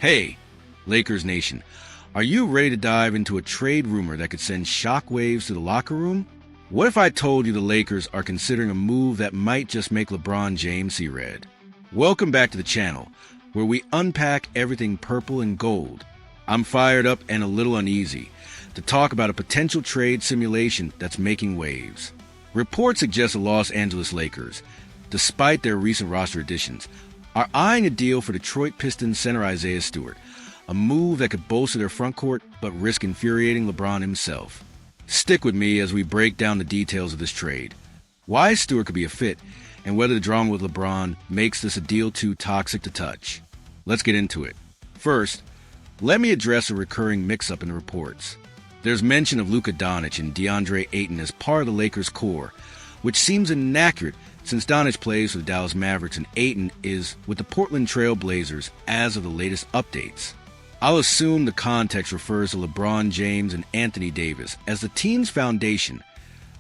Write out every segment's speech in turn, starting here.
Hey, Lakers Nation, are you ready to dive into a trade rumor that could send shockwaves to the locker room? What if I told you the Lakers are considering a move that might just make LeBron James see red? Welcome back to the channel, where we unpack everything purple and gold. I'm fired up and a little uneasy to talk about a potential trade simulation that's making waves. Reports suggest the Los Angeles Lakers, despite their recent roster additions, are eyeing a deal for Detroit Pistons center Isaiah Stewart, a move that could bolster their front court but risk infuriating LeBron himself. Stick with me as we break down the details of this trade, why Stewart could be a fit, and whether the drama with LeBron makes this a deal too toxic to touch. Let's get into it. First, let me address a recurring mix-up in the reports. There's mention of Luka Doncic and DeAndre Ayton as part of the Lakers' core, which seems inaccurate since Doncic plays for the Dallas Mavericks and Ayton is with the Portland Trail Blazers as of the latest updates. I'll assume the context refers to LeBron James and Anthony Davis as the team's foundation,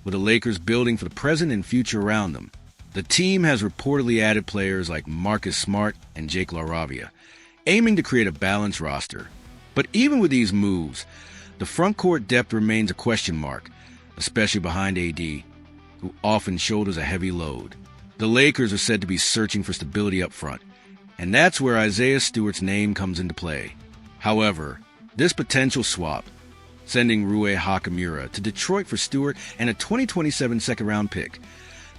with the Lakers building for the present and future around them. The team has reportedly added players like Marcus Smart and Jake LaRavia, aiming to create a balanced roster. But even with these moves, the front court depth remains a question mark, especially behind AD, who often shoulders a heavy load. The Lakers are said to be searching for stability up front, and that's where Isaiah Stewart's name comes into play. However, this potential swap, sending Rui Hachimura to Detroit for Stewart and a 2027 second-round pick,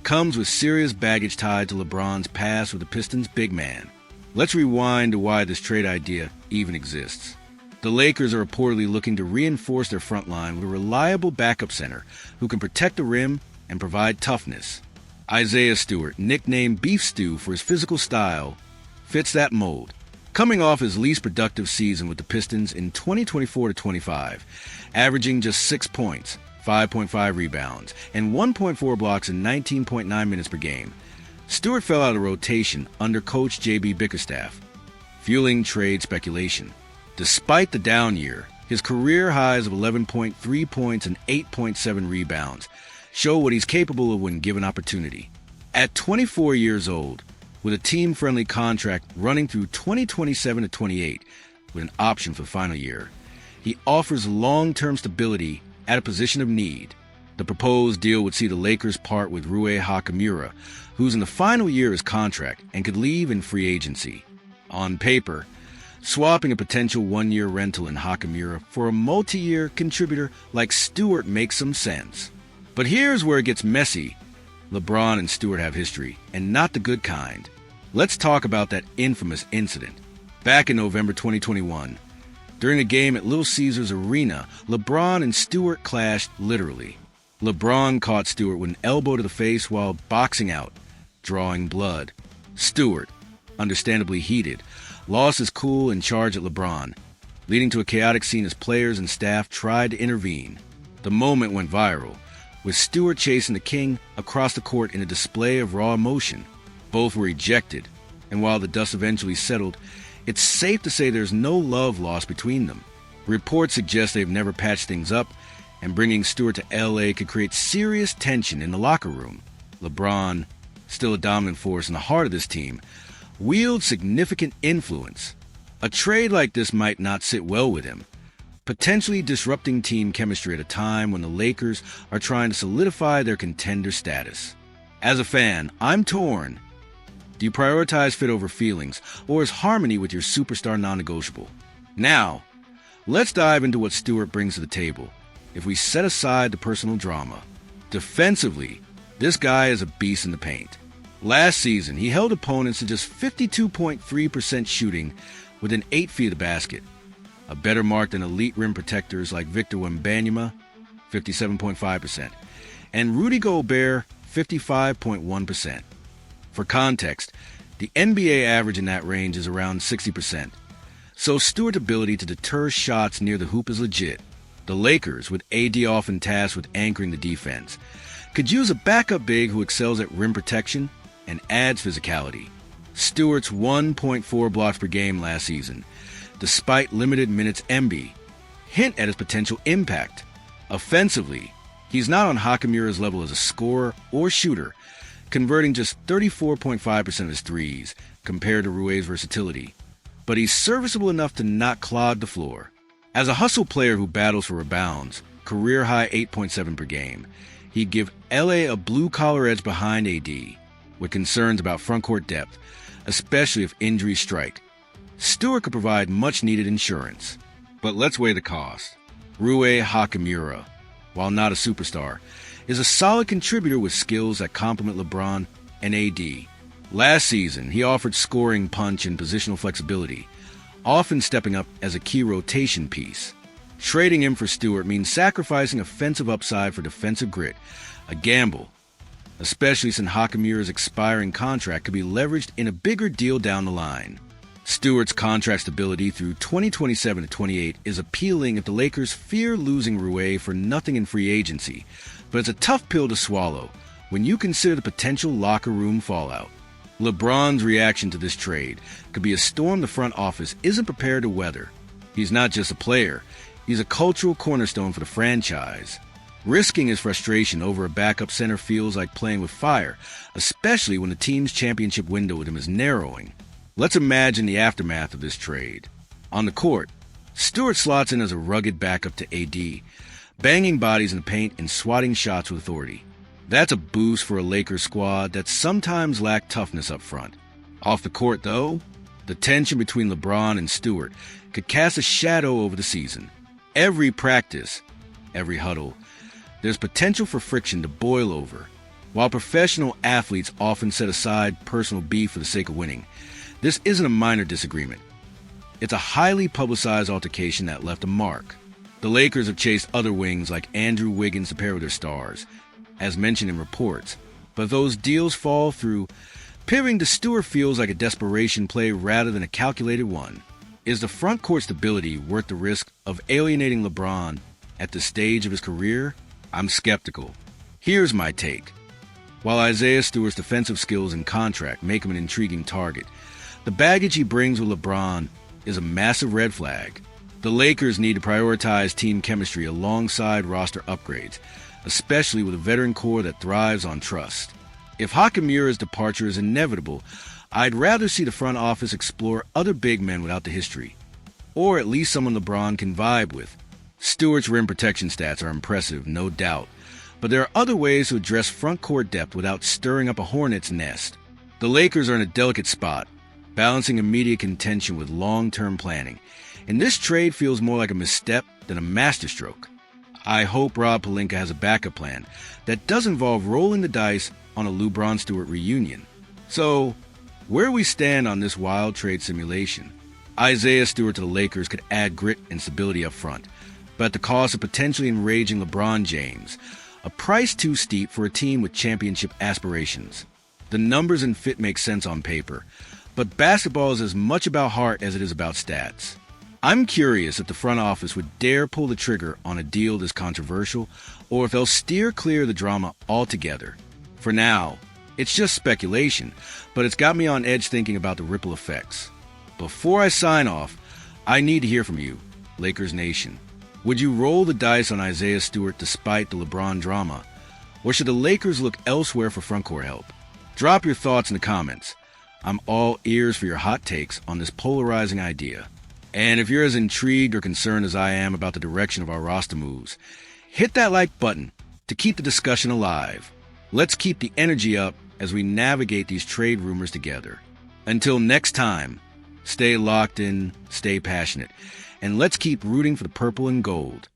comes with serious baggage tied to LeBron's past with the Pistons' big man. Let's rewind to why this trade idea even exists. The Lakers are reportedly looking to reinforce their front line with a reliable backup center who can protect the rim and provide toughness. Isaiah Stewart, nicknamed Beef Stew for his physical style, fits that mold. Coming off his least productive season with the Pistons in 2024-25, averaging just 6 points, 5.5 rebounds, and 1.4 blocks in 19.9 minutes per game, Stewart fell out of rotation under coach J.B. Bickerstaff, fueling trade speculation. Despite the down year, his career highs of 11.3 points and 8.7 rebounds show what he's capable of when given opportunity. At 24 years old, with a team-friendly contract running through 2027-28 with an option for the final year, he offers long-term stability at a position of need. The proposed deal would see the Lakers part with Rui Hachimura, who's in the final year of his contract and could leave in free agency. On paper, swapping a potential one-year rental in Hachimura for a multi-year contributor like Stewart makes some sense. But here's where it gets messy. LeBron and Stewart have history, and not the good kind. Let's talk about that infamous incident. Back in November 2021, during a game at Little Caesars Arena, LeBron and Stewart clashed literally. LeBron caught Stewart with an elbow to the face while boxing out, drawing blood. Stewart, understandably heated, lost his cool and charged at LeBron, leading to a chaotic scene as players and staff tried to intervene. The moment went viral, with Stewart chasing the King across the court in a display of raw emotion. Both were ejected, and while the dust eventually settled, it's safe to say there's no love lost between them. Reports suggest they've never patched things up, and bringing Stewart to LA could create serious tension in the locker room. LeBron, still a dominant force in the heart of this team, wields significant influence. A trade like this might not sit well with him, potentially disrupting team chemistry at a time when the Lakers are trying to solidify their contender status. As a fan, I'm torn. Do you prioritize fit over feelings, or is harmony with your superstar non-negotiable? Now, let's dive into what Stewart brings to the table. If we set aside the personal drama, defensively, this guy is a beast in the paint. Last season, he held opponents to just 52.3% shooting within 8 feet of the basket, a better mark than elite rim protectors like Victor Wembanyama, 57.5%, and Rudy Gobert, 55.1%. For context, the NBA average in that range is around 60%, so Stewart's ability to deter shots near the hoop is legit. The Lakers, with AD often tasked with anchoring the defense, could use a backup big who excels at rim protection and adds physicality. Stewart's 1.4 blocks per game last season, despite limited minutes MB, hint at his potential impact. Offensively, he's not on Hachimura's level as a scorer or shooter, converting just 34.5% of his threes compared to Rui's versatility. but he's serviceable enough to not clog the floor. As a hustle player who battles for rebounds, career-high 8.7 per game, he'd give LA a blue-collar edge behind AD, with concerns about front-court depth, especially if injuries strike. Stewart could provide much-needed insurance. But let's weigh the cost. Rui Hachimura, while not a superstar, is a solid contributor with skills that complement LeBron and AD. Last season, he offered scoring punch and positional flexibility, often stepping up as a key rotation piece. Trading him for Stewart means sacrificing offensive upside for defensive grit, a gamble, especially since Hachimura's expiring contract could be leveraged in a bigger deal down the line. Stewart's contract stability through 2027 to 28 is appealing if the Lakers fear losing Rui for nothing in free agency, but it's a tough pill to swallow when you consider the potential locker room fallout. LeBron's reaction to this trade could be a storm the front office isn't prepared to weather. He's not just a player, he's a cultural cornerstone for the franchise. Risking his frustration over a backup center feels like playing with fire, especially when the team's championship window with him is narrowing. Let's imagine the aftermath of this trade. On the court, Stewart slots in as a rugged backup to AD, banging bodies in the paint and swatting shots with authority. That's a boost for a Lakers squad that sometimes lacked toughness up front. Off the court, though, the tension between LeBron and Stewart could cast a shadow over the season. Every practice, every huddle, there's potential for friction to boil over. While professional athletes often set aside personal beef for the sake of winning, this isn't a minor disagreement. It's a highly publicized altercation that left a mark. The Lakers have chased other wings like Andrew Wiggins to pair with their stars, as mentioned in reports, but those deals fall through. Pivoting to Stewart feels like a desperation play rather than a calculated one. Is the front court stability worth the risk of alienating LeBron at this stage of his career? I'm skeptical. Here's my take. While Isaiah Stewart's defensive skills and contract make him an intriguing target, the baggage he brings with LeBron is a massive red flag. The Lakers need to prioritize team chemistry alongside roster upgrades, especially with a veteran core that thrives on trust. If Hachimura's departure is inevitable, I'd rather see the front office explore other big men without the history, or at least someone LeBron can vibe with. Stewart's rim protection stats are impressive, no doubt, but there are other ways to address front court depth without stirring up a hornet's nest. The Lakers are in a delicate spot, balancing immediate contention with long-term planning, and this trade feels more like a misstep than a masterstroke. I hope Rob Pelinka has a backup plan that does involve rolling the dice on a LeBron Stewart reunion. So, where we stand on this wild trade simulation? Isaiah Stewart to the Lakers could add grit and stability up front, but at the cost of potentially enraging LeBron James, a price too steep for a team with championship aspirations. The numbers and fit make sense on paper, but basketball is as much about heart as it is about stats. I'm curious if the front office would dare pull the trigger on a deal this controversial, or if they'll steer clear of the drama altogether. For now, it's just speculation, but it's got me on edge thinking about the ripple effects. Before I sign off, I need to hear from you, Lakers Nation. Would you roll the dice on Isaiah Stewart despite the LeBron drama? Or should the Lakers look elsewhere for frontcourt help? Drop your thoughts in the comments. I'm all ears for your hot takes on this polarizing idea. And if you're as intrigued or concerned as I am about the direction of our roster moves, hit that like button to keep the discussion alive. Let's keep the energy up as we navigate these trade rumors together. Until next time, stay locked in, stay passionate, and let's keep rooting for the purple and gold.